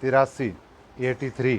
83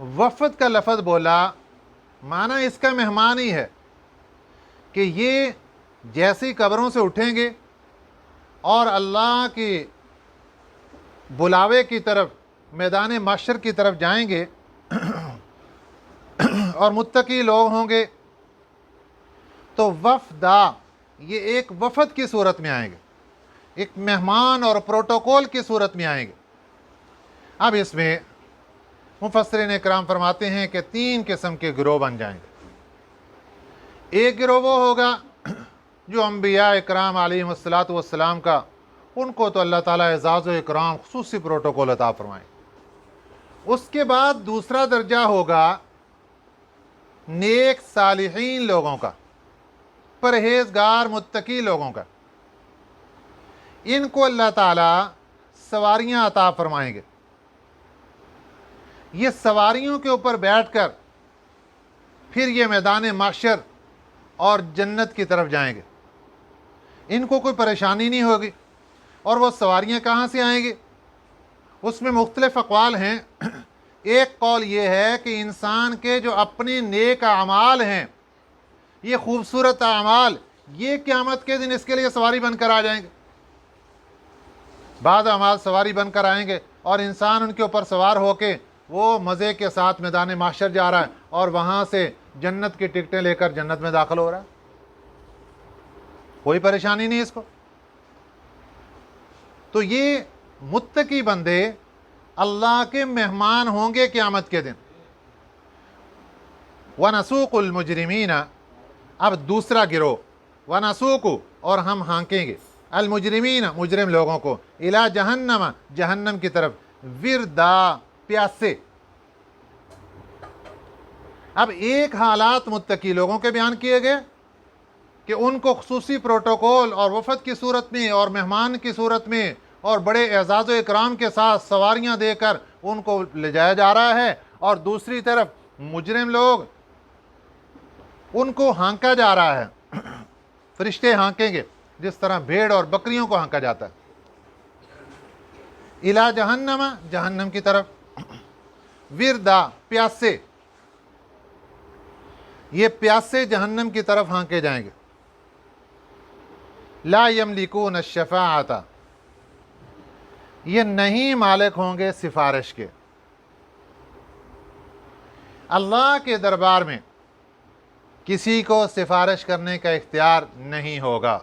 وفد کا لفظ بولا معنی اس کا مہمان ہی ہے کہ یہ جیسی قبروں سے اٹھیں گے اور اللہ کے بلاوے کی طرف میدان محشر کی طرف جائیں گے اور متقی لوگ ہوں گے تو وفدا یہ ایک وفد کی صورت میں آئیں گے، ایک مہمان اور پروٹوکول کی صورت میں آئیں گے۔ اب اس میں مفسرین اکرام فرماتے ہیں کہ 3 قسم کے گروہ بن جائیں گے۔ ایک گروہ وہ ہوگا جو انبیاء اکرام علیہم الصلاۃ والسلام کا، ان کو تو اللہ تعالیٰ اعزاز و اکرام خصوصی پروٹوکول عطا فرمائیں۔ اس کے بعد دوسرا درجہ ہوگا نیک صالحین لوگوں کا، پرہیزگار متقی لوگوں کا۔ ان کو اللہ تعالیٰ سواریاں عطا فرمائیں گے۔ یہ سواریوں کے اوپر بیٹھ کر پھر یہ میدان محشر اور جنت کی طرف جائیں گے، ان کو کوئی پریشانی نہیں ہوگی۔ اور وہ سواریاں کہاں سے آئیں گی؟ اس میں مختلف اقوال ہیں۔ ایک قول یہ ہے کہ انسان کے جو اپنے نیک اعمال ہیں، یہ خوبصورت اعمال، یہ قیامت کے دن اس کے لیے سواری بن کر آ جائیں گے۔ بعض اعمال سواری بن کر آئیں گے اور انسان ان کے اوپر سوار ہو کے وہ مزے کے ساتھ میدان محشر جا رہا ہے اور وہاں سے جنت کی ٹکٹیں لے کر جنت میں داخل ہو رہا ہے، کوئی پریشانی نہیں اس کو۔ تو یہ متقی بندے اللہ کے مہمان ہوں گے قیامت کے دن۔ وَنَسُوقُ الْمُجْرِمِينَ، اب دوسرا گروہ، وَنَسُوقُ، اور ہم ہانکیں گے، المجرمین، مجرم لوگوں کو، اِلَى جہنم، جہنم کی طرف، وِرْدًا، پیاسے۔ اب ایک حالات متقی لوگوں کے بیان کیے گئے کہ ان کو خصوصی پروٹوکول اور وفد کی صورت میں اور مہمان کی صورت میں اور بڑے اعزاز و اکرام کے ساتھ سواریاں دے کر ان کو لے جایا جا رہا ہے، اور دوسری طرف مجرم لوگ، ان کو ہانکا جا رہا ہے، فرشتے ہانکیں گے جس طرح بھیڑ اور بکریوں کو ہانکا جاتا ہے۔ اِلَى جہنم، جہنم کی طرف، وِرْدًا، پیاسے، یہ پیاسے جہنم کی طرف ہانکے جائیں گے۔ لا یملکون الشفاعۃ، یہ نہیں مالک ہوں گے سفارش کے۔ اللہ کے دربار میں کسی کو سفارش کرنے کا اختیار نہیں ہوگا۔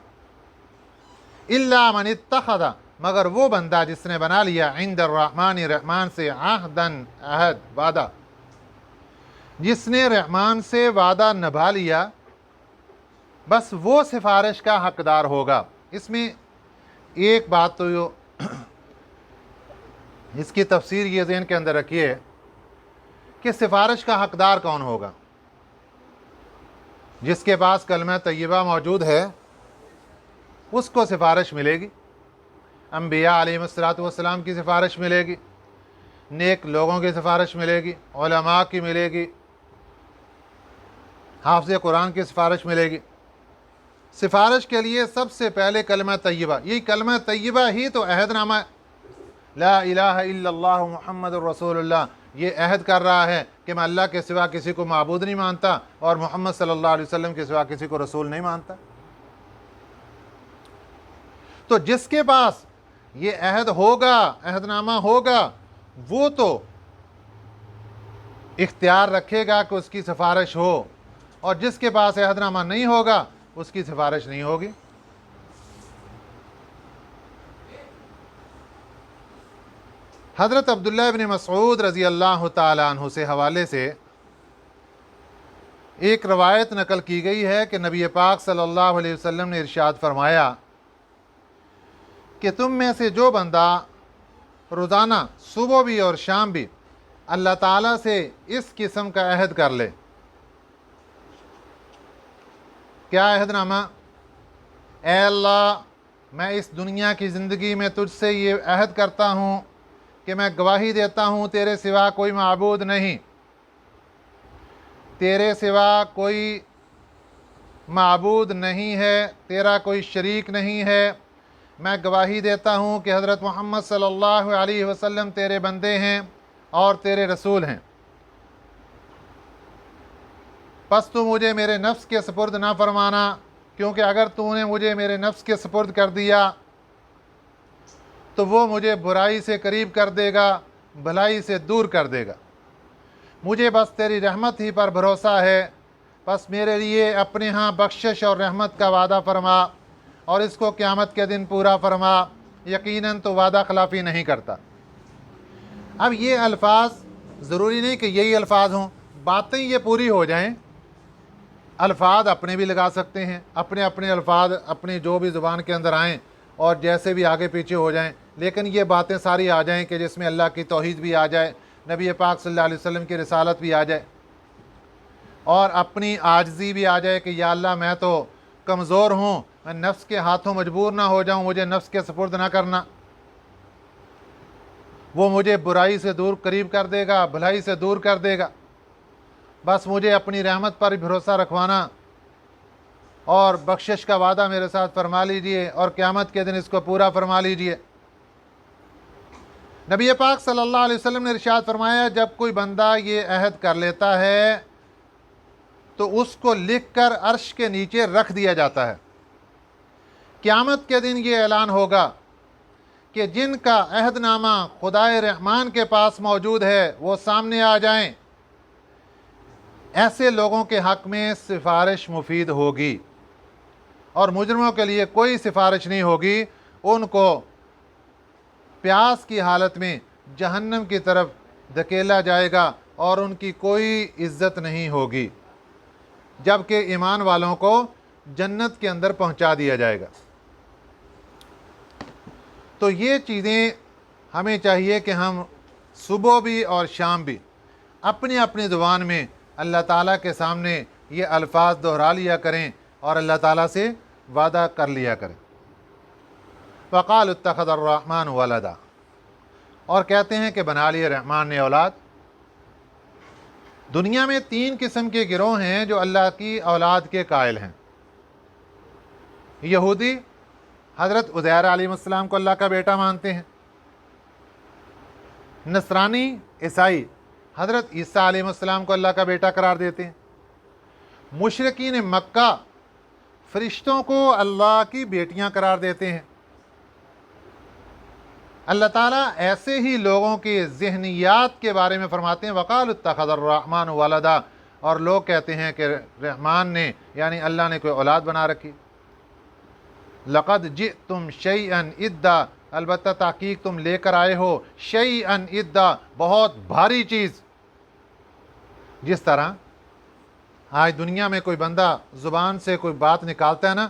الا من اتخذ، مگر وہ بندہ جس نے بنا لیا عند الرحمن، رحمان سے، عہداً، عہد، وعدہ، جس نے رحمان سے وعدہ نبھا لیا، بس وہ سفارش کا حقدار ہوگا۔ اس میں ایک بات تو اس کی تفسیر یہ ذہن کے اندر رکھیے کہ سفارش کا حقدار کون ہوگا؟ جس کے پاس کلمہ طیبہ موجود ہے اس کو سفارش ملے گی، انبیاء علیہ الصلوۃ والسلام کی سفارش ملے گی، نیک لوگوں کی سفارش ملے گی، علماء کی ملے گی، حافظ قرآن کی سفارش ملے گی۔ سفارش کے لیے سب سے پہلے کلمہ طیبہ، یہی کلمہ طیبہ ہی تو عہد نامہ ہے۔ لا الہ الا اللہ محمد الرسول اللہ، یہ عہد کر رہا ہے کہ میں اللہ کے سوا کسی کو معبود نہیں مانتا اور محمد صلی اللہ علیہ وسلم کے سوا کسی کو رسول نہیں مانتا۔ تو جس کے پاس یہ عہد ہوگا، عہد نامہ ہوگا، وہ تو اختیار رکھے گا کہ اس کی سفارش ہو، اور جس کے پاس عہد نامہ نہیں ہوگا اس کی سفارش نہیں ہوگی۔ حضرت عبداللہ ابن مسعود رضی اللہ تعالیٰ عنہ سے حوالے سے ایک روایت نقل کی گئی ہے کہ نبی پاک صلی اللہ علیہ وسلم نے ارشاد فرمایا کہ تم میں سے جو بندہ روزانہ صبح بھی اور شام بھی اللہ تعالیٰ سے اس قسم کا عہد کر لے۔ کیا عہد نامہ؟ اے اللہ، میں اس دنیا کی زندگی میں تجھ سے یہ عہد کرتا ہوں کہ میں گواہی دیتا ہوں تیرے سوا کوئی معبود نہیں، تیرے سوا کوئی معبود نہیں ہے، تیرا کوئی شریک نہیں ہے۔ میں گواہی دیتا ہوں کہ حضرت محمد صلی اللہ علیہ وسلم تیرے بندے ہیں اور تیرے رسول ہیں۔ پس تو مجھے میرے نفس کے سپرد نہ فرمانا، کیونکہ اگر تو نے مجھے میرے نفس کے سپرد کر دیا تو وہ مجھے برائی سے قریب کر دے گا، بھلائی سے دور کر دے گا۔ مجھے بس تیری رحمت ہی پر بھروسہ ہے، بس میرے لیے اپنے ہاں بخشش اور رحمت کا وعدہ فرما، اور اس کو قیامت کے دن پورا فرما، یقیناً تو وعدہ خلافی نہیں کرتا۔ اب یہ الفاظ ضروری نہیں کہ یہی الفاظ ہوں، باتیں یہ پوری ہو جائیں۔ الفاظ اپنے بھی لگا سکتے ہیں، اپنے اپنے الفاظ اپنی جو بھی زبان کے اندر آئیں اور جیسے بھی آگے پیچھے ہو جائیں، لیکن یہ باتیں ساری آ جائیں کہ جس میں اللہ کی توحید بھی آ جائے، نبی پاک صلی اللہ علیہ وسلم کی رسالت بھی آ جائے، اور اپنی عاجزی بھی آ جائے کہ یا اللہ میں تو کمزور ہوں، میں نفس کے ہاتھوں مجبور نہ ہو جاؤں، مجھے نفس کے سپرد نہ کرنا، وہ مجھے برائی سے دور قریب کر دے گا، بھلائی سے دور کر دے گا، بس مجھے اپنی رحمت پر بھروسہ رکھوانا اور بخشش کا وعدہ میرے ساتھ فرما لیجئے، اور قیامت کے دن اس کو پورا فرما لیجئے۔ نبی پاک صلی اللہ علیہ وسلم نے ارشاد فرمایا، جب کوئی بندہ یہ عہد کر لیتا ہے تو اس کو لکھ کر عرش کے نیچے رکھ دیا جاتا ہے۔ قیامت کے دن یہ اعلان ہوگا کہ جن کا عہد نامہ خدائے رحمان کے پاس موجود ہے وہ سامنے آ جائیں۔ ایسے لوگوں کے حق میں سفارش مفید ہوگی، اور مجرموں کے لیے کوئی سفارش نہیں ہوگی، ان کو پیاس کی حالت میں جہنم کی طرف دھکیلا جائے گا اور ان کی کوئی عزت نہیں ہوگی، جبکہ ایمان والوں کو جنت کے اندر پہنچا دیا جائے گا۔ تو یہ چیزیں ہمیں چاہیے کہ ہم صبح بھی اور شام بھی اپنی اپنی زبان میں اللہ تعالیٰ کے سامنے یہ الفاظ دہرا لیا کریں اور اللہ تعالیٰ سے وعدہ کر لیا کریں۔ وقال اتخذ الرحمن ولدا، اور کہتے ہیں کہ بنا لیے رحمان نے اولاد۔ دنیا میں 3 قسم کے گروہ ہیں جو اللہ کی اولاد کے قائل ہیں۔ یہودی حضرت عزیر علیہ السلام کو اللہ کا بیٹا مانتے ہیں، نصرانی عیسائی حضرت عیسیٰ علیہ السلام کو اللہ کا بیٹا قرار دیتے ہیں، مشرکین مکہ فرشتوں کو اللہ کی بیٹیاں قرار دیتے ہیں۔ اللہ تعالیٰ ایسے ہی لوگوں کی ذہنیات کے بارے میں فرماتے ہیں، وقال اتخذ الرحمن ولدا، اور لوگ کہتے ہیں کہ رحمان نے یعنی اللہ نے کوئی اولاد بنا رکھی۔ لقد جئتم شیئا ادا، البتہ تحقیق تم لے کر آئے ہو شیئا ادا، بہت بھاری چیز۔ جس طرح آج دنیا میں کوئی بندہ زبان سے کوئی بات نکالتا ہے نا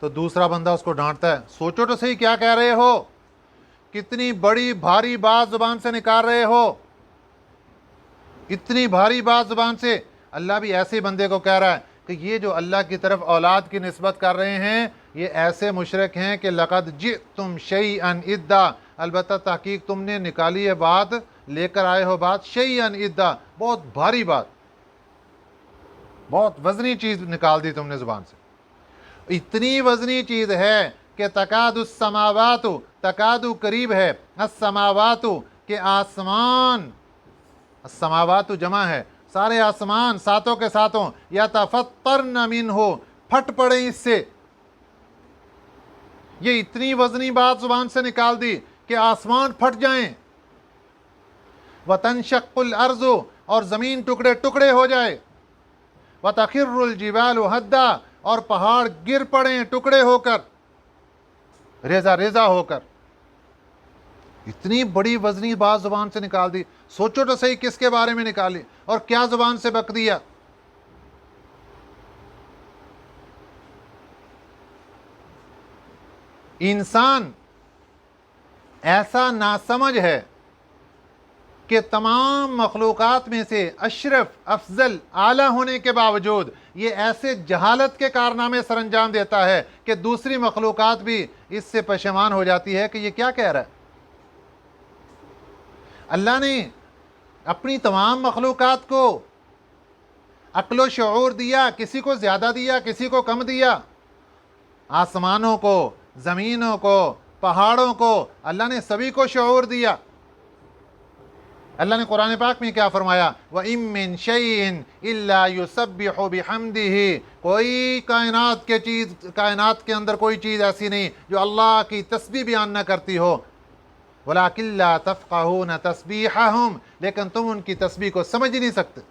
تو دوسرا بندہ اس کو ڈانٹتا ہے، سوچو تو صحیح کیا کہہ رہے ہو، کتنی بڑی بھاری بات زبان سے نکال رہے ہو، اتنی بھاری بات زبان سے۔ اللہ بھی ایسے بندے کو کہہ رہا ہے کہ یہ جو اللہ کی طرف اولاد کی نسبت کر رہے ہیں یہ ایسے مشرک ہیں کہ لقد جئتم شیئا ادا، البتہ تحقیق تم نے نکالی ہے بات، لے کر آئے ہو بات شیئا ادا، بہت بھاری بات، بہت وزنی چیز نکال دی تم نے زبان سے۔ اتنی وزنی چیز ہے کہ تکاد السماوات، تکاد قریب ہے، السماوات کہ آسمان، السماوات جمع ہے، سارے آسمان ساتوں کے ساتوں، یتفطرن منہ، پھٹ پڑیں اس سے۔ یہ اتنی وزنی بات زبان سے نکال دی کہ آسمان پھٹ جائیں، وتنشق الارض، اور زمین ٹکڑے ٹکڑے ہو جائے، وتخر الجبال ہدا، اور پہاڑ گر پڑیں ٹکڑے ہو کر، ریزہ ریزہ ہو کر۔ اتنی بڑی وزنی بات زبان سے نکال دی، سوچو تو صحیح کس کے بارے میں نکالی اور کیا زبان سے بک دیا۔ انسان ایسا ناسمجھ ہے کہ تمام مخلوقات میں سے اشرف، افضل، اعلیٰ ہونے کے باوجود یہ ایسے جہالت کے کارنامے سر انجام دیتا ہے کہ دوسری مخلوقات بھی اس سے پشیمان ہو جاتی ہے کہ یہ کیا کہہ رہا ہے۔ اللہ نے اپنی تمام مخلوقات کو عقل و شعور دیا، کسی کو زیادہ دیا، کسی کو کم دیا، آسمانوں کو، زمینوں کو، پہاڑوں کو، اللہ نے سبھی کو شعور دیا، اللہ نے قرآن پاک میں کیا فرمایا؟ وَإِن مِّن شَيْءٍ إِلَّا يُسَبِّحُ بِحَمْدِهِ، کوئی کائنات کے اندر کوئی چیز ایسی نہیں جو اللہ کی تسبیح بیان نہ کرتی ہو، وَلَٰكِن لَّا تَفْقَهُونَ تَسْبِيحَهُمْ، لیکن تم ان کی تسبیح کو سمجھ ہی نہیں سکتے۔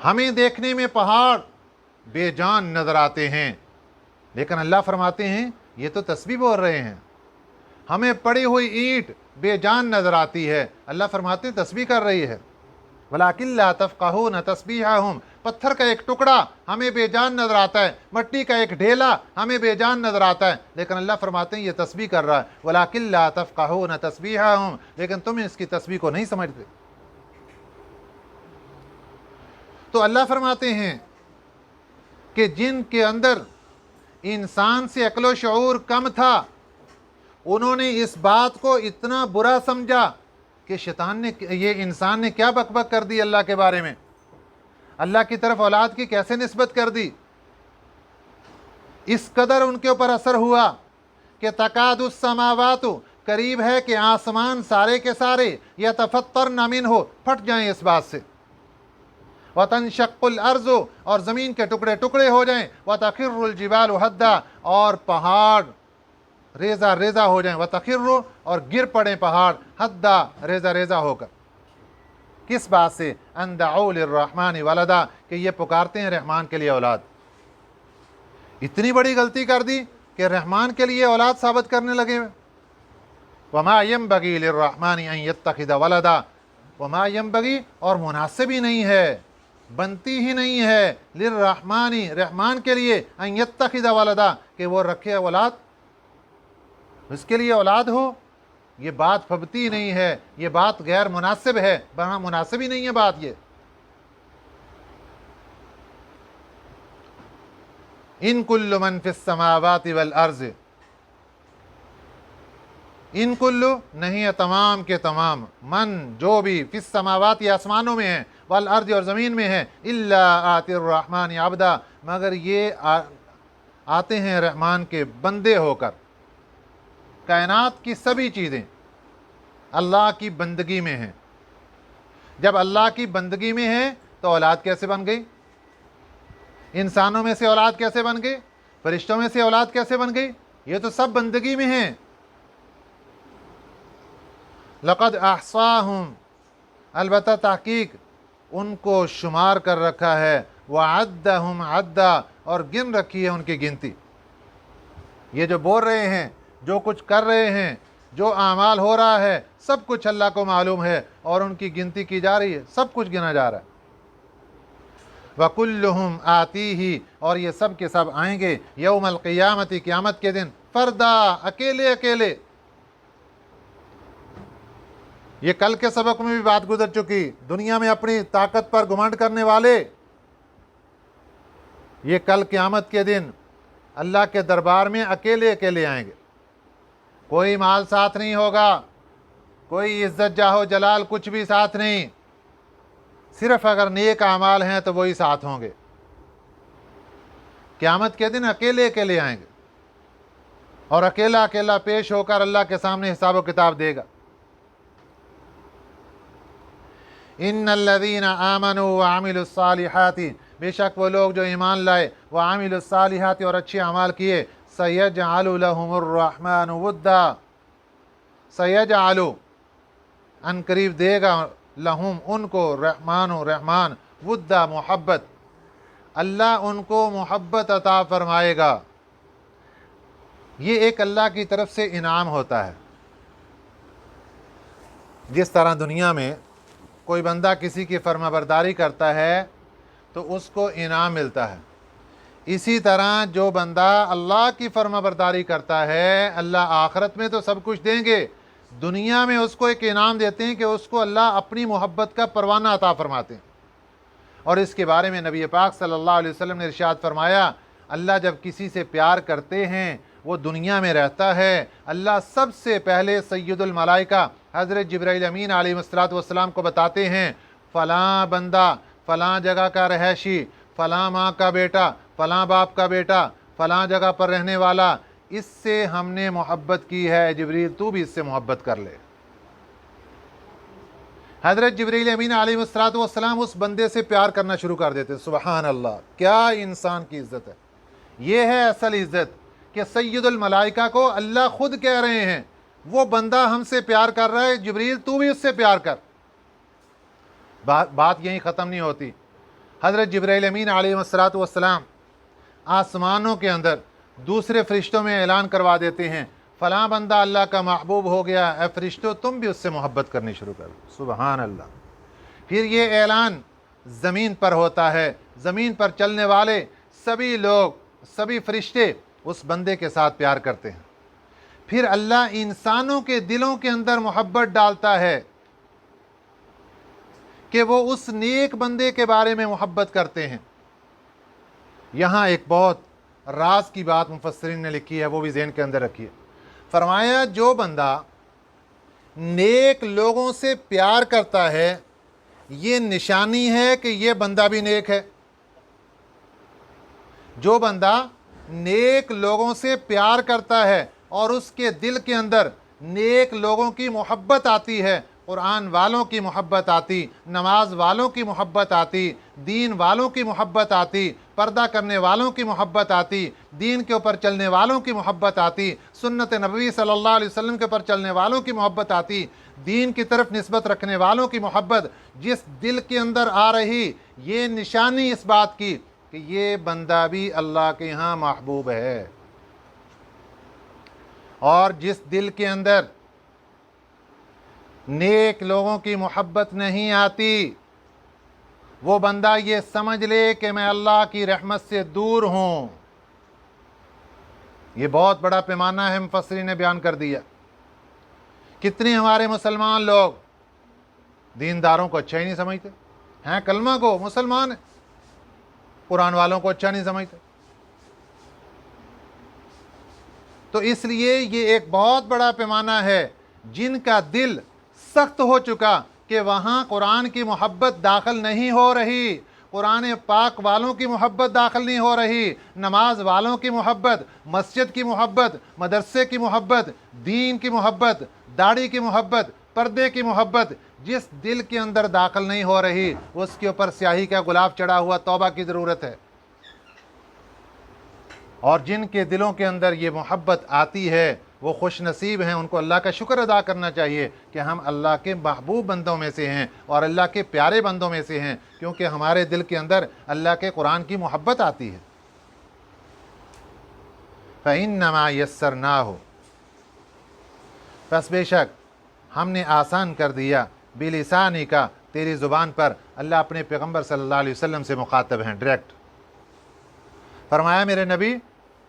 ہمیں دیکھنے میں پہاڑ بے جان نظر آتے ہیں، لیکن اللہ فرماتے ہیں یہ تو تسبیح بول رہے ہیں۔ ہمیں پڑی ہوئی اینٹ بے جان نظر آتی ہے، اللہ فرماتے ہیں تسبیح کر رہی ہے۔ وَلَٰكِن لَّا تَفْقَهُونَ تَسْبِيحَهُمْ، پتھر کا ایک ٹکڑا ہمیں بے جان نظر آتا ہے، مٹی کا ایک ڈھیلا ہمیں بے جان نظر آتا ہے، لیکن اللہ فرماتے ہیں یہ تسبیح کر رہا ہے۔ وَلَٰكِن لَّا تَفْقَهُونَ تَسْبِيحَهُمْ، لیکن تم اس کی تسبیح کو نہیں سمجھتے۔ تو اللہ فرماتے ہیں کہ جن کے اندر انسان سے عقل و شعور کم تھا، انہوں نے اس بات کو اتنا برا سمجھا کہ شیطان نے، یہ انسان نے کیا بک بک کر دی اللہ کے بارے میں، اللہ کی طرف اولاد کی کیسے نسبت کر دی۔ اس قدر ان کے اوپر اثر ہوا کہ تکاد السماوات، قریب ہے کہ آسمان سارے کے سارے یتفطرن منہ، پھٹ جائیں اس بات سے، وتنشق الارض، اور زمین کے ٹکڑے ٹکڑے ہو جائیں، وتخر الجبال ہدا، اور پہاڑ ریزہ ریزہ ہو جائیں، وتخر، اور گر پڑیں پہاڑ، ہدا، ریزہ ریزہ ہو کر۔ کس بات سے؟ ان دعوا للرحمن ولدا، کہ یہ پکارتے ہیں رحمان کے لیے اولاد۔ اتنی بڑی غلطی کر دی کہ رحمان کے لیے اولاد ثابت کرنے لگے۔ وما ينبغي للرحمن ان يتخذ ولدا، وما ينبغي، اور مناسب ہی نہیں ہے، بنتی ہی نہیں ہے، للرحمن، رحمان کے لیے، ان يتخذ ولدا، کہ وہ رکھے اولاد، اس کے لیے اولاد ہو، یہ بات پھبتی نہیں ہے، یہ بات غیر مناسب ہے، مناسب ہی نہیں ہے بات یہ۔ ان کل من فی السماوات والارض، ان کلو نہیں ہے تمام کے تمام، من جو بھی، فی السماوات یہ آسمانوں میں ہیں، والارض اور زمین میں ہیں، الا آتی الرحمن عبدا، مگر یہ آتے ہیں رحمان کے بندے ہو کر۔ کائنات کی سبھی چیزیں اللہ کی بندگی میں ہیں۔ جب اللہ کی بندگی میں ہیں تو اولاد کیسے بن گئی؟ انسانوں میں سے اولاد کیسے بن گئی؟ فرشتوں میں سے اولاد کیسے بن گئی؟ یہ تو سب بندگی میں ہیں۔ لقد احصاہم، البتہ تحقیق ان کو شمار کر رکھا ہے، وعدہم عدا، اور گن رکھی ہے ان کی گنتی۔ یہ جو بول رہے ہیں، جو کچھ کر رہے ہیں، جو اعمال ہو رہا ہے، سب کچھ اللہ کو معلوم ہے، اور ان کی گنتی کی جا رہی ہے، سب کچھ گنا جا رہا ہے۔ وَكُلُّهُمْ آتِيهِ، اور یہ سب کے سب آئیں گے یوم القیامت، قیامت کے دن، فردا، اکیلے اکیلے۔ یہ کل کے سبق میں بھی بات گزر چکی، دنیا میں اپنی طاقت پر گھمنڈ کرنے والے، یہ کل قیامت کے دن اللہ کے دربار میں اکیلے اکیلے آئیں گے، کوئی مال ساتھ نہیں ہوگا، کوئی عزت جاہ و جلال کچھ بھی ساتھ نہیں، صرف اگر نیک اعمال ہیں تو وہی ساتھ ہوں گے۔ قیامت کے دن اکیلے اکیلے آئیں گے، اور اکیلا اکیلا پیش ہو کر اللہ کے سامنے حساب و کتاب دے گا۔ ان الذین آمنوا وعملوا الصالحات، بے شک وہ لوگ جو ایمان لائے، وعملوا الصالحات، اور اچھے اعمال کیے، سیجعل لهم الرحمن ودا، سیجعل، ان قریب دے گا، لہم ان کو، رحمان ودا، محبت، اللہ ان کو محبت عطا فرمائے گا۔ یہ ایک اللہ کی طرف سے انعام ہوتا ہے۔ جس طرح دنیا میں کوئی بندہ کسی کی فرما برداری کرتا ہے تو اس کو انعام ملتا ہے، اسی طرح جو بندہ اللہ کی فرما برداری کرتا ہے، اللہ آخرت میں تو سب کچھ دیں گے، دنیا میں اس کو ایک انعام دیتے ہیں کہ اس کو اللہ اپنی محبت کا پروانہ عطا فرماتے ہیں۔ اور اس کے بارے میں نبی پاک صلی اللہ علیہ وسلم نے ارشاد فرمایا، اللہ جب کسی سے پیار کرتے ہیں، وہ دنیا میں رہتا ہے، اللہ سب سے پہلے سید الملائکہ حضرت جبرائیل امین علیہ السلام کو بتاتے ہیں، فلاں بندہ فلاں جگہ کا رہائشی، فلاں ماں کا بیٹا، فلاں باپ کا بیٹا، فلاں جگہ پر رہنے والا، اس سے ہم نے محبت کی ہے، جبریل تو بھی اس سے محبت کر لے۔ حضرت جبریل امین علیہ الصلوۃ والسلام اس بندے سے پیار کرنا شروع کر دیتے. سبحان اللہ، کیا انسان کی عزت ہے. یہ ہے اصل عزت کہ سید الملائکہ کو اللہ خود کہہ رہے ہیں وہ بندہ ہم سے پیار کر رہا ہے، جبریل تو بھی اس سے پیار کر. بات یہیں ختم نہیں ہوتی. حضرت جبریل امین علیہ الصلوۃ والسلام آسمانوں کے اندر دوسرے فرشتوں میں اعلان کروا دیتے ہیں فلاں بندہ اللہ کا محبوب ہو گیا، اے فرشتوں تم بھی اس سے محبت کرنی شروع کر دو. سبحان اللہ. پھر یہ اعلان زمین پر ہوتا ہے، زمین پر چلنے والے سبھی لوگ، سبھی فرشتے اس بندے کے ساتھ پیار کرتے ہیں. پھر اللہ انسانوں کے دلوں کے اندر محبت ڈالتا ہے کہ وہ اس نیک بندے کے بارے میں محبت کرتے ہیں. یہاں ایک بہت راز کی بات مفسرین نے لکھی ہے، وہ بھی ذہن کے اندر رکھیے. فرمایا جو بندہ نیک لوگوں سے پیار کرتا ہے یہ نشانی ہے کہ یہ بندہ بھی نیک ہے. جو بندہ نیک لوگوں سے پیار کرتا ہے اور اس کے دل کے اندر نیک لوگوں کی محبت آتی ہے، قرآن والوں کی محبت آتی، نماز والوں کی محبت آتی، دین والوں کی محبت آتی، پردہ کرنے والوں کی محبت آتی، دین کے اوپر چلنے والوں کی محبت آتی، سنت نبوی صلی اللہ علیہ وسلم کے اوپر چلنے والوں کی محبت آتی، دین کی طرف نسبت رکھنے والوں کی محبت جس دل کے اندر آ رہی، یہ نشانی اس بات کی کہ یہ بندہ بھی اللہ کے ہاں محبوب ہے. اور جس دل کے اندر نیک لوگوں کی محبت نہیں آتی وہ بندہ یہ سمجھ لے کہ میں اللہ کی رحمت سے دور ہوں. یہ بہت بڑا پیمانہ ہے، مفسرین نے بیان کر دیا. کتنے ہمارے مسلمان لوگ دینداروں کو اچھا ہی نہیں سمجھتے ہیں، کلمہ کو مسلمان ہیں، قرآن والوں کو اچھا نہیں سمجھتے. تو اس لیے یہ ایک بہت بڑا پیمانہ ہے جن کا دل سخت ہو چکا کہ وہاں قرآن کی محبت داخل نہیں ہو رہی، قرآن پاک والوں کی محبت داخل نہیں ہو رہی، نماز والوں کی محبت، مسجد کی محبت، مدرسے کی محبت، دین کی محبت، داڑھی کی محبت، پردے کی محبت جس دل کے اندر داخل نہیں ہو رہی اس کے اوپر سیاہی کا گلاب چڑھا ہوا، توبہ کی ضرورت ہے. اور جن کے دلوں کے اندر یہ محبت آتی ہے وہ خوش نصیب ہیں، ان کو اللہ کا شکر ادا کرنا چاہیے کہ ہم اللہ کے محبوب بندوں میں سے ہیں اور اللہ کے پیارے بندوں میں سے ہیں، کیونکہ ہمارے دل کے اندر اللہ کے قرآن کی محبت آتی ہے. فَإِنَّمَا يَسَّرْنَاهُ، پس بے شک ہم نے آسان کر دیا، بِلِسَانِكَ، تیری زبان پر. اللہ اپنے پیغمبر صلی اللہ علیہ وسلم سے مخاطب ہیں ڈائریکٹ. فرمایا میرے نبی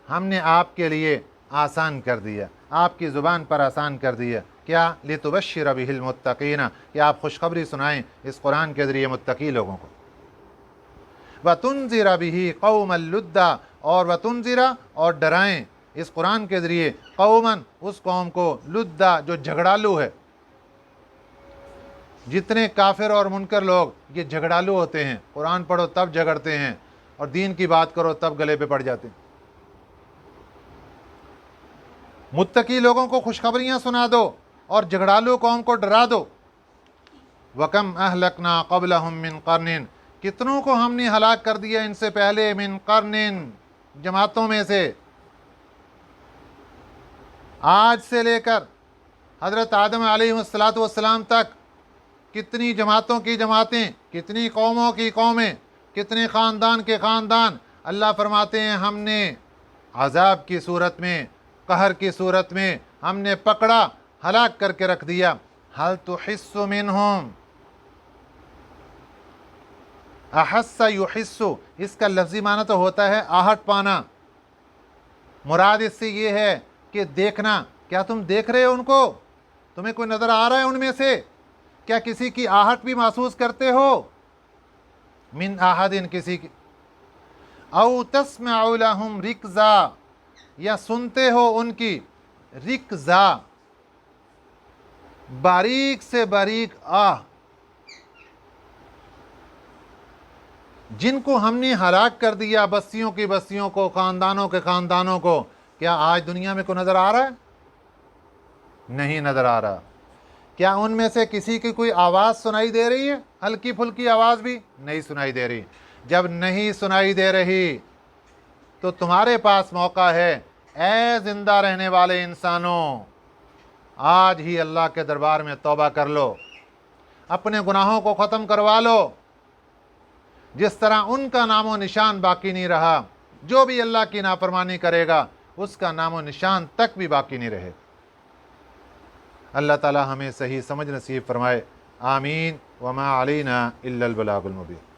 ہم نے آپ کے لیے آسان کر دیا، آپ کی زبان پر آسان کر دیا. کیا؟ لِتُبَشِّرَ بِهِ الْمُتَّقِينَ، کہ آپ خوشخبری سنائیں اس قرآن کے ذریعے متقی لوگوں کو. وَتُنذِرَ بِهِ قَوْمًا لُدًّا، اور وَتُنذِرَ، اور ڈرائیں اس قرآن کے ذریعے قوماً، اس قوم کو، لُدًّا جو جھگڑالو ہے. جتنے کافر اور منکر لوگ یہ جھگڑالو ہوتے ہیں، قرآن پڑھو تب جھگڑتے ہیں اور دین کی بات کرو تب گلے پہ پڑ جاتے ہیں. متقی لوگوں کو خوشخبریاں سنا دو اور جھگڑالو قوم کو ڈرا دو. وَكَمْ أَهْلَكْنَا قَبْلَهُمْ مِنْ قَرْنٍ، کتنوں کو ہم نے ہلاک کر دیا ان سے پہلے، من قرن، جماعتوں میں سے. آج سے لے کر حضرت آدم علیہ السلام تک کتنی جماعتوں کی جماعتیں، کتنی قوموں کی قومیں، کتنے خاندان کے خاندان. اللہ فرماتے ہیں ہم نے عذاب کی صورت میں، قہر کی صورت میں ہم نے پکڑا، ہلاک کر کے رکھ دیا. هل تحس منہم، احس یحس، اس کا لفظی معنی تو ہوتا ہے آہٹ پانا. مراد اس سے یہ ہے کہ دیکھنا. کیا تم دیکھ رہے ہو ان کو؟ تمہیں کوئی نظر آ رہا ہے ان میں سے؟ کیا کسی کی آہٹ بھی محسوس کرتے ہو؟ من احد، کسی کی. او تسمع لهم رکزا، یا سنتے ہو ان کی رکزا، باریک سے باریک آہ. جن کو ہم نے ہلاک کر دیا، بستیوں کی بستیوں کو، خاندانوں کے خاندانوں کو، کیا آج دنیا میں کوئی نظر آ رہا ہے؟ نہیں نظر آ رہا. کیا ان میں سے کسی کی کوئی آواز سنائی دے رہی ہے؟ ہلکی پھلکی آواز بھی نہیں سنائی دے رہی۔ جب نہیں سنائی دے رہی تو تمہارے پاس موقع ہے، اے زندہ رہنے والے انسانوں، آج ہی اللہ کے دربار میں توبہ کر لو، اپنے گناہوں کو ختم کروا لو، جس طرح ان کا نام و نشان باقی نہیں رہا۔ جو بھی اللہ کی نافرمانی کرے گا اس کا نام و نشان تک بھی باقی نہیں رہے۔ اللہ تعالی ہمیں صحیح سمجھ نصیب فرمائے، آمین۔ وما علینا الا البلاغ المبین۔